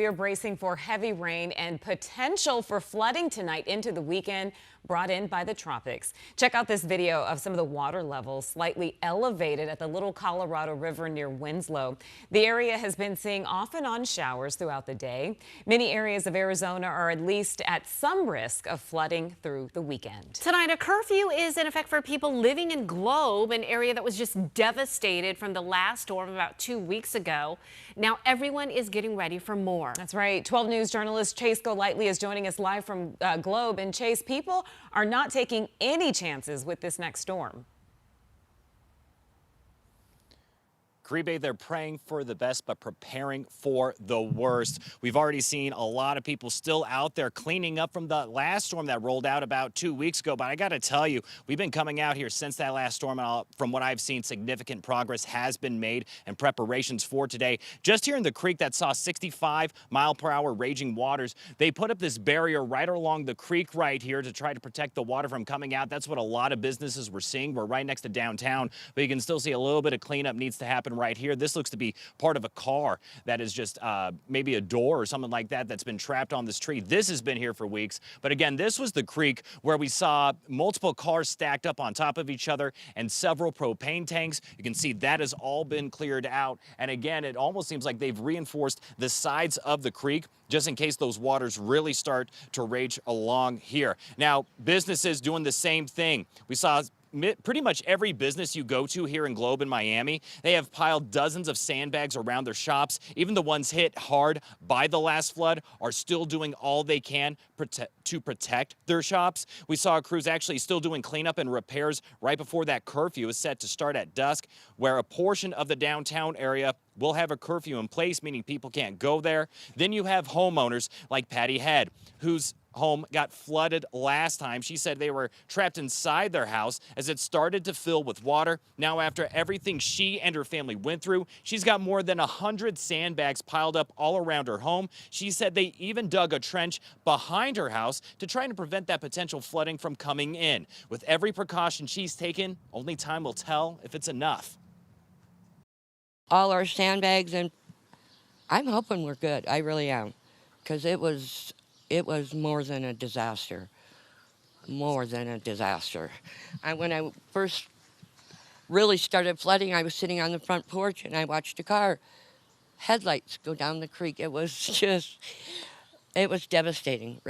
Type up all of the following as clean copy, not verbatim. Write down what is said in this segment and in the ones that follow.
We are bracing for heavy rain and potential for flooding tonight into the weekend, brought in by the tropics. Check out this video of some of the water levels slightly elevated at the Little Colorado River near Winslow. The area has been seeing off and on showers throughout the day. Many areas of Arizona are at least at some risk of flooding through the weekend. Tonight, a curfew is in effect for people living in Globe, an area that was just devastated from the last storm about 2 weeks ago. Now everyone is getting ready for more. That's right. 12 News journalist Chase Golightly is joining us live from Globe. And Chase, people are not taking any chances with this next storm. Caribe, they're praying for the best, but preparing for the worst. We've already seen a lot of people still out there cleaning up from the last storm that rolled out about 2 weeks ago. But I got to tell you, we've been coming out here since that last storm. And from what I've seen, significant progress has been made and preparations for today. Just here in the creek that saw 65-mile-per-hour raging waters, they put up this barrier right along the creek right here to try to protect the water from coming out. That's what a lot of businesses were seeing. We're right next to downtown, but you can still see a little bit of cleanup needs to happen right here. This looks to be part of a car that is just maybe a door or something like that that's been trapped on this tree. This has been here for weeks. But again, this was the creek where we saw multiple cars stacked up on top of each other and several propane tanks. You can see that has all been cleared out. And again, it almost seems like they've reinforced the sides of the creek just in case those waters really start to rage along here. Now, businesses doing the same thing. We saw pretty much every business you go to here in Globe in Miami, they have piled dozens of sandbags around their shops. Even the ones hit hard by the last flood are still doing all they can to protect their shops. We saw crews actually still doing cleanup and repairs right before that curfew is set to start at dusk, where a portion of the downtown area will have a curfew in place, meaning people can't go there. Then you have homeowners like Patty Head, whose home got flooded last time. She said they were trapped inside their house as it started to fill with water. Now, after everything she and her family went through, she's got more than 100 sandbags piled up all around her home. She said they even dug a trench behind her house to try to prevent that potential flooding from coming in. With every precaution she's taken, only time will tell if it's enough. All our sandbags, and I'm hoping we're good. I really am, because it was more than a disaster. More than a disaster. When I first really started flooding, I was sitting on the front porch and I watched a car headlights go down the creek. It was devastating.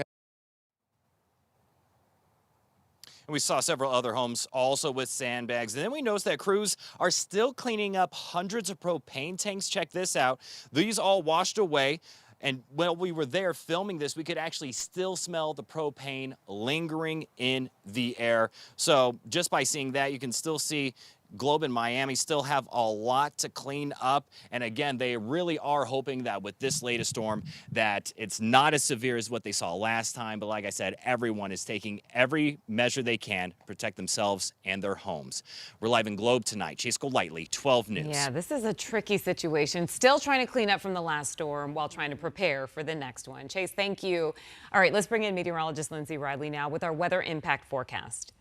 We saw several other homes also with sandbags. And then we noticed that crews are still cleaning up hundreds of propane tanks. Check this out. These all washed away. And while we were there filming this, we could actually still smell the propane lingering in the air. So just by seeing that, you can still see Globe and Miami still have a lot to clean up. And again, they really are hoping that with this latest storm that it's not as severe as what they saw last time. But like I said, everyone is taking every measure they can to protect themselves and their homes. We're live in Globe tonight. Chase Golightly, 12 News. Yeah, this is a tricky situation. Still trying to clean up from the last storm while trying to prepare for the next one. Chase, thank you. All right, let's bring in meteorologist Lindsay Riley now with our weather impact forecast.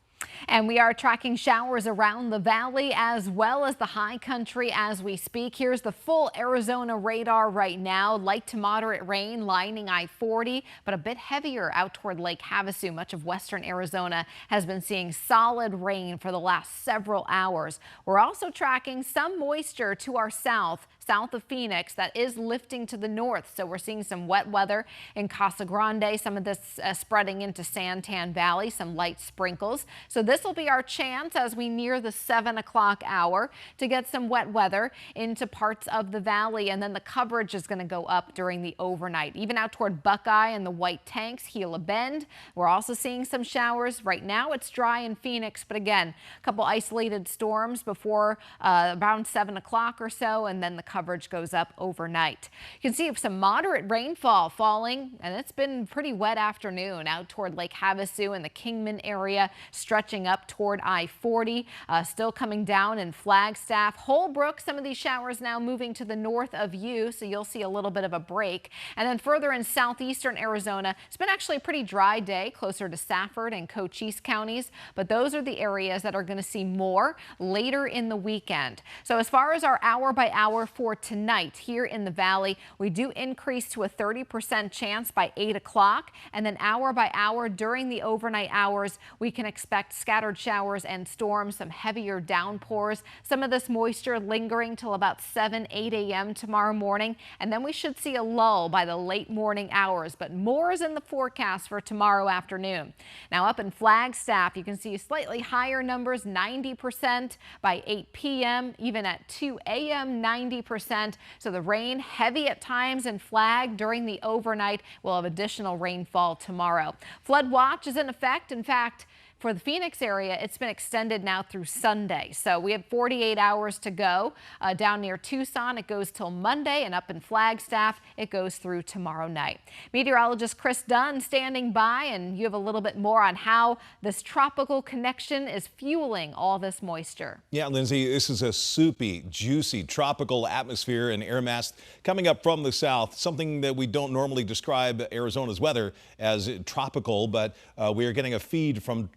And we are tracking showers around the valley as well as the high country as we speak. Here's the full Arizona radar right now. Light to moderate rain lining I-40, but a bit heavier out toward Lake Havasu. Much of western Arizona has been seeing solid rain for the last several hours. We're also tracking some moisture to our south of Phoenix that is lifting to the north. So we're seeing some wet weather in Casa Grande, some of this spreading into Santan Valley, some light sprinkles. So this will be our chance as we near the 7 o'clock hour to get some wet weather into parts of the valley. And then the coverage is going to go up during the overnight, even out toward Buckeye and the White Tanks, Gila Bend. We're also seeing some showers. Right now it's dry in Phoenix, but again, a couple isolated storms before around 7 o'clock or so, and then the coverage goes up overnight. You can see some moderate rainfall falling, and it's been pretty wet afternoon out toward Lake Havasu and the Kingman area, stretching up toward I-40, still coming down in Flagstaff. Holbrook, some of these showers now moving to the north of you, so you'll see a little bit of a break. And then further in southeastern Arizona, it's been actually a pretty dry day closer to Safford and Cochise counties, but those are the areas that are going to see more later in the weekend. So as far as our hour-by-hour forecast, for tonight here in the valley. We do increase to a 30% chance by 8 o'clock, and then hour by hour during the overnight hours, we can expect scattered showers and storms, some heavier downpours. Some of this moisture lingering till about 8 a.m. tomorrow morning, and then we should see a lull by the late morning hours, but more is in the forecast for tomorrow afternoon. Now up in Flagstaff, you can see slightly higher numbers, 90% by 8 p.m., even at 2 a.m., 90%. So the rain heavy at times in Flag during the overnight. We'll have additional rainfall tomorrow. Flood watch is in effect. In fact, for the Phoenix area, it's been extended now through Sunday. So we have 48 hours to go. Down near Tucson, it goes till Monday, and up in Flagstaff, it goes through tomorrow night. Meteorologist Chris Dunn standing by, and you have a little bit more on how this tropical connection is fueling all this moisture. Yeah, Lindsay, this is a soupy, juicy, tropical atmosphere and air mass coming up from the south, something that we don't normally describe Arizona's weather as tropical, but we are getting a feed from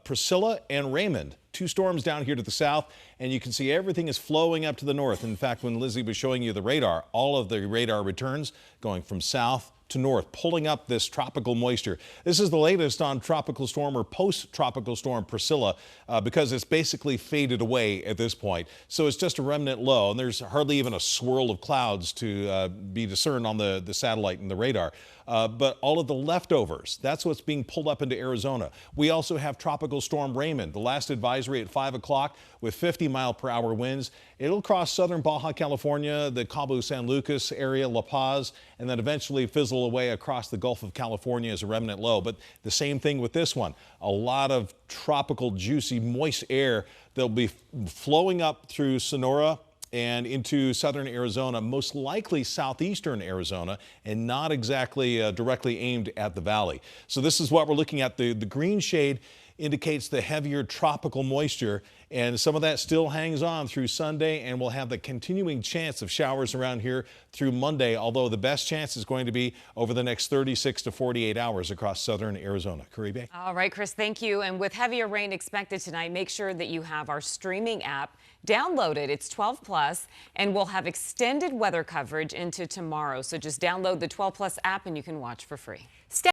Priscilla and Raymond, two storms down here to the south, and you can see everything is flowing up to the north. In fact, when Lizzie was showing you the radar, all of the radar returns going from south to north, pulling up this tropical moisture. This is the latest on tropical storm or post-tropical storm Priscilla because it's basically faded away at this point. So it's just a remnant low, and there's hardly even a swirl of clouds to be discerned on the satellite and the radar. But all of the leftovers, that's what's being pulled up into Arizona. We also have Tropical Storm Raymond, the last advisory at 5 o'clock with 50-mile-per-hour winds. It'll cross southern Baja California, the Cabo San Lucas area, La Paz, and then eventually fizzle away across the Gulf of California as a remnant low. But the same thing with this one. A lot of tropical, juicy, moist air that'll be flowing up through Sonora and into southern Arizona, most likely southeastern Arizona, and not exactly directly aimed at the valley. So this is what we're looking at. The green shade indicates the heavier tropical moisture, and some of that still hangs on through Sunday, and we'll have the continuing chance of showers around here through Monday, although the best chance is going to be over the next 36 to 48 hours across southern Arizona. Caribe? All right, Chris, thank you. And with heavier rain expected tonight, make sure that you have our streaming app downloaded. It's 12 plus, and we'll have extended weather coverage into tomorrow. So just download the 12 plus app and you can watch for free.